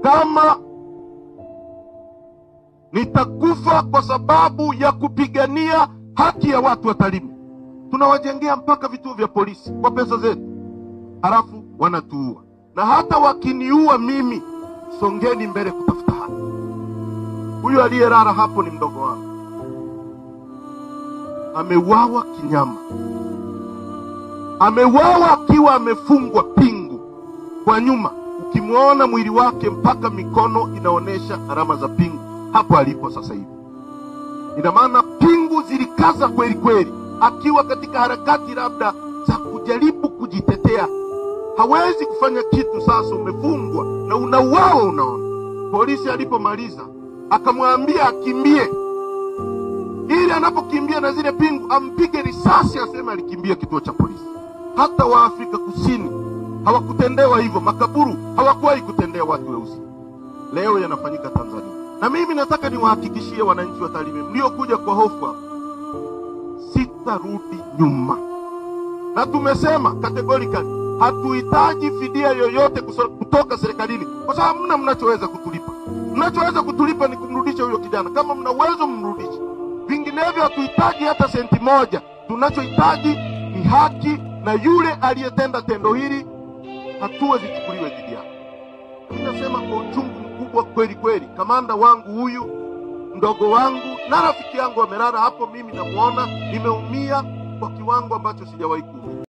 kama nitakufa kwa sababu ya kupigania haki ya watu wa Tarime. Tunawajengea mpaka vituo vya polisi kwa pesa zetu, halafu wanatuua. Na hata wakiniua mimi, songeni mbele kutafuta haki. Huyu aliyelala hapo ni mdogo wangu, ameuawa kinyama, ameuawa akiwa amefungwa pingu kwa nyuma. Ukimwona mwili wake mpaka mikono inaonesha alama za pingu hapo alipo sasa hivi. Ina maana pingu zilikaza kweli kweli, akiwa katika harakati labda za kujaribu kujitetea. Hawezi kufanya kitu, sasa umefungwa na unauawa. Unaona, polisi alipomaliza akamwambia akimbie, ili anapokimbia na zile pingu ampige risasi, aseme alikimbia kituo cha polisi. Hata wa Afrika Kusini hawakutendewa hivyo, makaburu hawakuwahi kutendea watu weusi. Leo yanafanyika Tanzania. Na mimi nataka niwahakikishie wananchi wa Tarime mliokuja kwa hofu hapa, sitarudi nyuma. Na tumesema categorically hatuhitaji fidia yoyote kutoka serikalini, kwa sababu hamna mnachoweza kutulipa. Mnachoweza kutulipa ni kumrudisha huyo kijana. Kama mna uwezo mrudishe, vinginevyo hatuhitaji hata senti moja. Tunachohitaji ni haki, na yule aliyetenda tendo hili hatua zichukuliwe dhidi yake. Ninasema kwa uchungu mkubwa kweli kweli, kamanda wangu huyu, mdogo wangu na rafiki yangu wamelala hapo, mimi namuona, nimeumia kwa kiwango ambacho sijawahi kuumia.